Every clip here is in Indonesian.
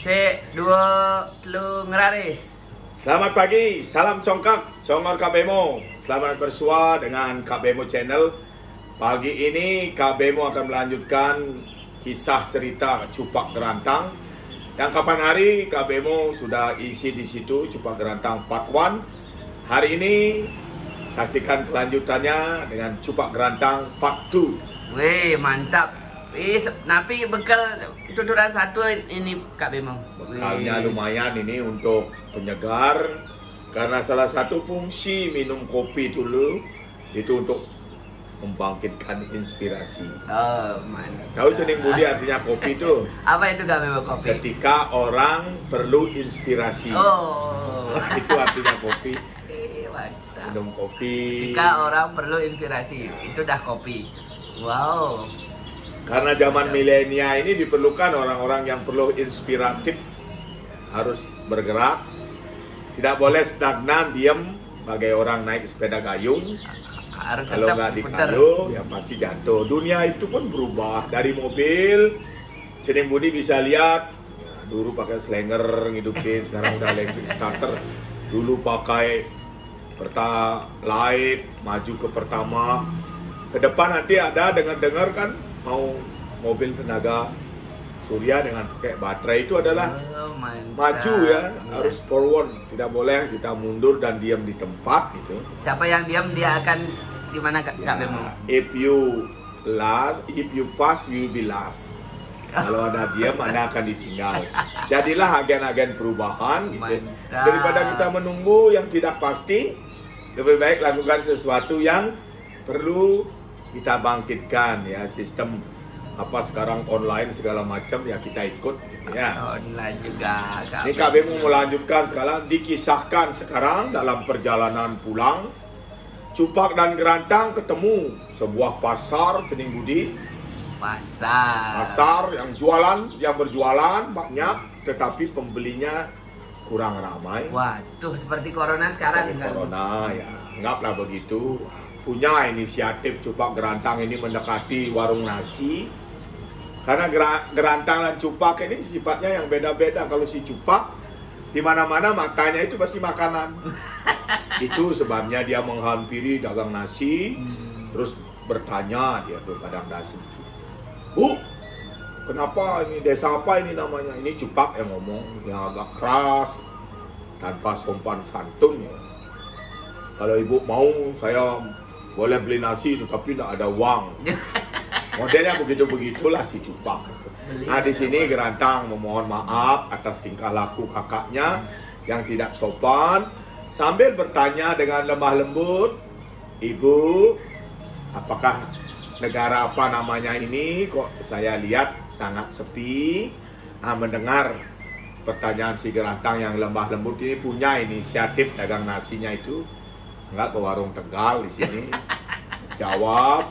Sik, dua, telu, ngeraris. Selamat pagi, salam congkak, congor Kak Bemo. Selamat bersua dengan Kak Bemo Channel. Pagi ini Kak Bemo akan melanjutkan kisah cerita Cupak Gerantang. Yang kapan hari Kak Bemo sudah isi di situ Cupak Gerantang Part 1. Hari ini saksikan kelanjutannya dengan Cupak Gerantang Part 2. Wih, mantap. Napi bekal tuturan satu ini Kak Bemo. Bekalnya lumayan ini untuk penyegar. Karena salah satu fungsi minum kopi dulu itu untuk membangkitkan inspirasi. Oh, mantap. Tahu cening budi artinya kopi itu? Apa itu Kak Bemo kopi? Ketika orang perlu inspirasi. Oh, Itu artinya kopi. mantap. Minum kopi. Ketika orang perlu inspirasi, itu dah kopi. Wow. Karena zaman milenial ini diperlukan orang-orang yang perlu inspiratif, harus bergerak, tidak boleh stagnan, diam, bagai orang naik sepeda gayung. Harus Kalau tetap nggak putar. dikayuh, ya pasti jatuh. Dunia itu pun berubah dari mobil. Cening Budi bisa lihat, dulu pakai slinger ngidupin, sekarang udah electric starter. Dulu pakai Pertalite, maju ke Pertama. Ke depan nanti ada dengar-dengar kan mau mobil tenaga surya dengan pakai baterai, itu adalah Oh, mantap. maju ya, harus forward, tidak boleh kita mundur dan diam di tempat gitu. Siapa yang diam dia akan di mana Kak Bemo? If you fast, you will be last. Kalau ada diam, Anda akan ditinggal. Jadilah agen-agen perubahan gitu. Mantap. Daripada kita menunggu yang tidak pasti, lebih baik lakukan sesuatu yang perlu kita bangkitkan ya. Sistem apa sekarang online segala macam ya, kita ikut gitu ya. Online juga Kak Ini Kak Bemo mau lanjutkan sekarang. Dikisahkan sekarang dalam perjalanan pulang, Cupak dan Gerantang ketemu sebuah pasar cening budi. Pasar yang berjualan banyak, tetapi pembelinya kurang ramai. Waduh, seperti corona sekarang Seperti kan? corona ya, anggaplah begitu. Punya inisiatif Cupak Gerantang ini mendekati warung nasi. Karena Gerantang dan Cupak ini sifatnya yang beda-beda. Kalau si Cupak di mana-mana matanya itu pasti makanan. Itu sebabnya dia menghampiri dagang nasi, terus bertanya dia tuh dagang nasi. Bu, kenapa ini desa apa ini namanya? Ini Cupak yang ngomong, yang agak keras, tanpa sopan santun ya. Kalau ibu mau, saya boleh beli nasi itu, tapi tidak ada uang. Modelnya begitu-begitulah si Cupak. Nah di sini Gerantang memohon maaf atas tingkah laku kakaknya yang tidak sopan, sambil bertanya dengan lemah lembut, Ibu, apakah negara apa namanya ini? Kok saya lihat sangat sepi. Nah mendengar pertanyaan si Gerantang yang lemah lembut ini, punya inisiatif dagang nasinya itu. Enggak ke warung Tegal di sini. Jawab,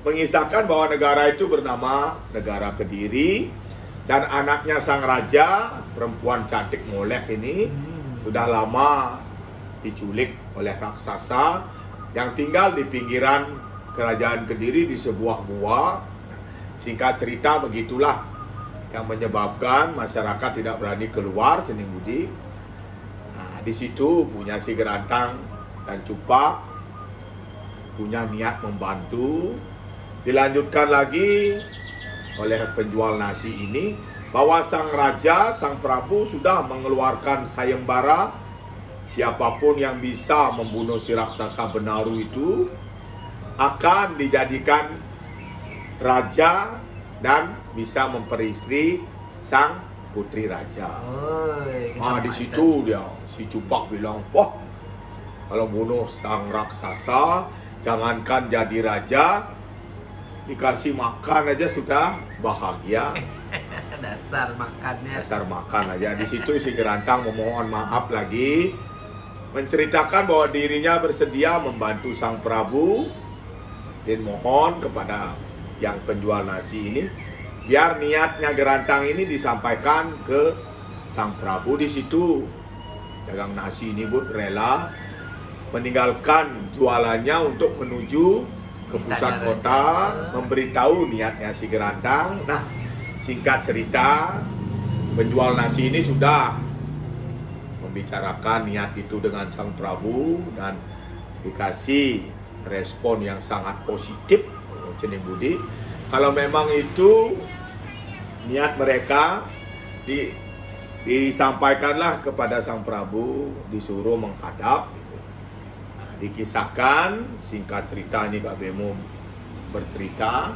mengisahkan bahwa negara itu bernama negara Kediri, dan anaknya sang raja, perempuan cantik molek ini, sudah lama diculik oleh raksasa yang tinggal di pinggiran kerajaan Kediri di sebuah gua. Singkat cerita begitulah yang menyebabkan masyarakat tidak berani keluar cening budi. Nah, di situ punya si Gerantang dan Cupak punya niat membantu. Dilanjutkan lagi oleh penjual nasi ini bahwa sang raja, sang prabu sudah mengeluarkan sayembara, siapapun yang bisa membunuh si raksasa Benaru itu akan dijadikan raja dan bisa memperistri sang putri raja. Nah di situ dia si Cupak bilang, wah kalau bunuh sang raksasa, jangankan jadi raja, dikasih makan aja sudah bahagia. Dasar makannya. Dasar makan aja. Di situ si Gerantang memohon maaf lagi, menceritakan bahwa dirinya bersedia membantu sang prabu, dan mohon kepada yang penjual nasi ini biar niatnya Gerantang ini disampaikan ke sang prabu. Di situ dagang nasi ini pun rela meninggalkan jualannya untuk menuju ke pusat kota, memberitahu niatnya si Gerantang. Nah, singkat cerita, penjual nasi ini sudah membicarakan niat itu dengan Sang Prabu dan dikasih respon yang sangat positif Cening Budi. Kalau memang itu niat mereka, disampaikanlah kepada Sang Prabu, disuruh menghadap. Nah, dikisahkan, singkat cerita ini Kak Bemo bercerita,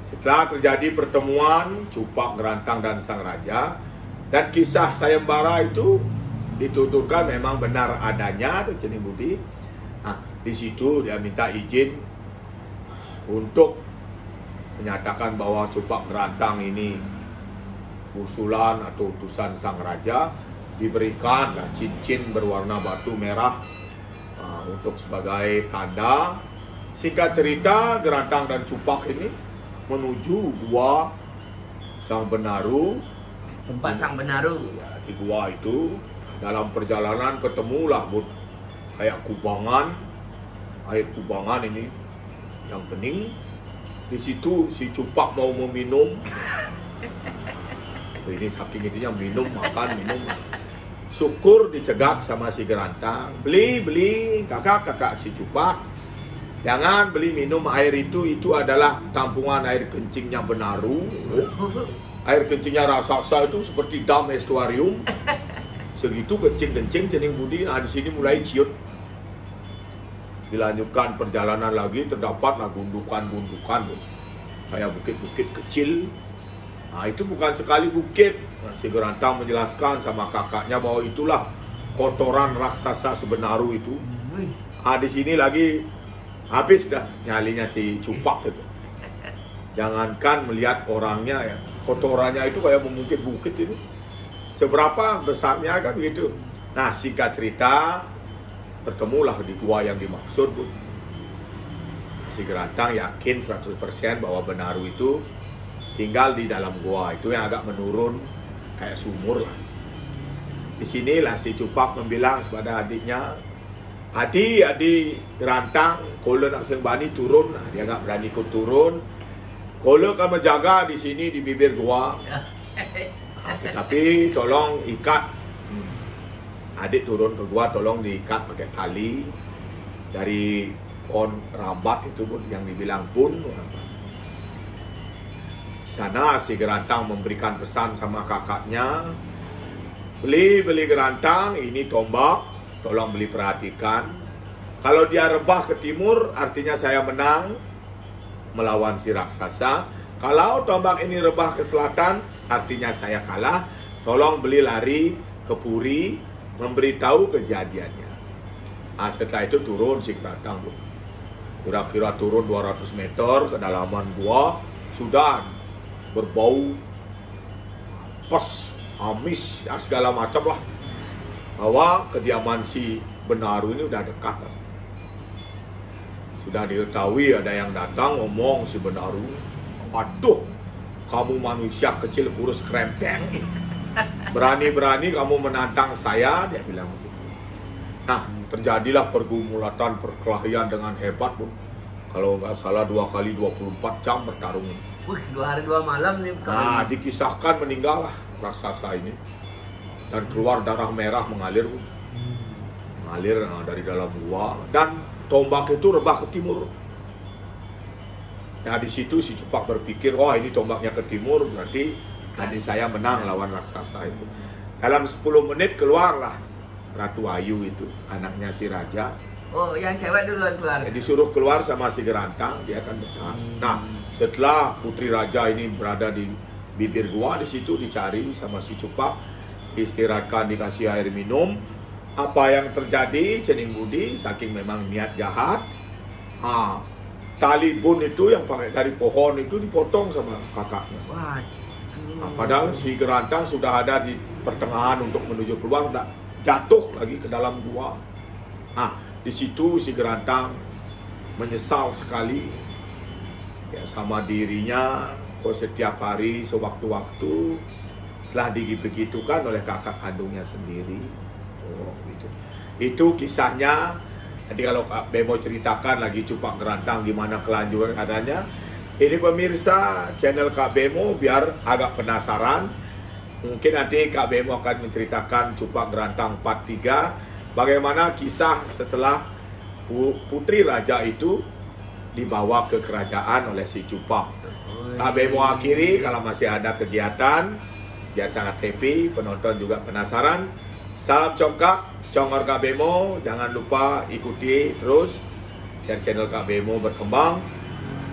setelah terjadi pertemuan Cupak, Gerantang dan Sang Raja, dan kisah sayembara itu dituturkan memang benar adanya Cening Budi. Nah, di situ dia minta izin untuk menyatakan bahwa Cupak Gerantang ini usulan atau utusan Sang Raja, diberikanlah cincin berwarna batu merah untuk sebagai tanda. Singkat cerita, Gerantang dan Cupak ini menuju gua Sang Benaru. Tempat Sang Benaru. Ya, di gua itu dalam perjalanan ketemulah kayak kubangan, air kubangan ini yang bening. Di situ si Cupak mau meminum. Ini saking itunya minum, makan, minum. Syukur dicegat sama si Gerantang. Beli, kakak si Cupak. Jangan beli minum air itu adalah tampungan air kencingnya Benaru. Air kencingnya raksasa itu seperti dam estuarium. Segitu kencing-kencing Cening Budi. Nah, di sini mulai ciut. Dilanjutkan perjalanan lagi, terdapatlah gundukan-gundukan kayak bukit-bukit kecil. Nah, itu bukan sekali bukit. Nah, si Gerantang menjelaskan sama kakaknya bahwa itulah kotoran raksasa sebenaru itu. Nah, di sini lagi habis dah nyalinya si Cupak itu. Jangankan melihat orangnya ya, kotorannya itu kayak memungkit bukit ini. Seberapa besarnya kan begitu. Nah, singkat cerita, bertemulah di gua yang dimaksud. Si Gerantang yakin 100% bahwa Benaru itu tinggal di dalam gua itu yang agak menurun kayak sumur lah. Di sinilah si Cupak membilang kepada adiknya, Adik Gerantang, kalau nak Sengbani turun, nah, dia nggak berani ikut turun. Kalau akan menjaga di sini di bibir gua, nah, tetapi tolong ikat. Adik turun ke gua, tolong diikat pakai tali dari pohon rambat itu pun yang dibilang pun. Sana si Gerantang memberikan pesan sama kakaknya, beli Gerantang, ini tombak, tolong beli perhatikan. Kalau dia rebah ke timur, artinya saya menang melawan si raksasa. Kalau tombak ini rebah ke selatan, artinya saya kalah. Tolong beli lari ke Puri, memberitahu kejadiannya. Nah, setelah itu turun si Gerantang. Kira-kira turun 200 meter ke dalaman gua, sudah berbau pes, amis, ya segala macam lah. Bahwa kediaman si Benaru ini udah dekat. Sudah diketahui ada yang datang ngomong si Benaru, "Waduh, kamu manusia kecil kurus krempeng. Berani-berani kamu menantang saya," dia bilang begitu. Nah, terjadilah pergumulatan perkelahian dengan hebat, Bu. Kalau nggak salah 2 kali 24 jam bertarung. 2 hari 2 malam nih. Nah, dikisahkan meninggal lah raksasa ini. Dan keluar darah merah mengalir, Bu. Mengalir dari dalam gua. Dan tombak itu rebah ke timur. Nah, di situ si Cupak berpikir, wah ini tombaknya ke timur, berarti tadi saya menang lawan raksasa itu. Dalam 10 menit keluarlah Ratu Ayu itu, anaknya si Raja. Oh, yang cewek duluan keluar. Ya, disuruh keluar sama si Gerantang, dia akan bertahan. Nah, setelah Putri Raja ini berada di bibir gua, di situ dicari sama si Cupak, istirahatkan, dikasih air minum. Apa yang terjadi, Cening Budi, saking memang niat jahat, tali bun itu yang pakai dari pohon itu dipotong sama kakaknya. Nah, padahal si Gerantang sudah ada di pertengahan untuk menuju keluar, jatuh lagi ke dalam gua. Nah, di situ si Gerantang menyesal sekali ya, sama dirinya, kok setiap hari sewaktu-waktu telah digibegitukan oleh kakak kandungnya sendiri. Oh, gitu. Itu kisahnya. Jadi kalau Kak Bemo ceritakan lagi Cupak Gerantang gimana kelanjutan adanya. Ini pemirsa channel Kak Bemo biar agak penasaran. Mungkin nanti Kak Bemo akan menceritakan Cupak Gerantang Part 3, bagaimana kisah setelah putri raja itu dibawa ke kerajaan oleh si Cupak. Kak Bemo akhiri, kalau masih ada kegiatan, biar sangat happy, penonton juga penasaran. Salam congkak, congor Kak Bemo, jangan lupa ikuti terus dan channel Kak Bemo berkembang.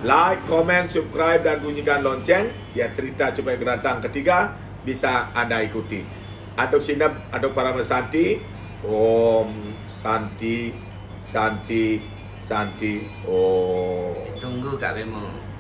Like, comment, subscribe, dan bunyikan lonceng biar cerita Cupak Gerantang ketiga bisa Anda ikuti. Untuk sinep, untuk para mesanti, Om Santi, Santi, Santi, Om. Tunggu Kak Bemo.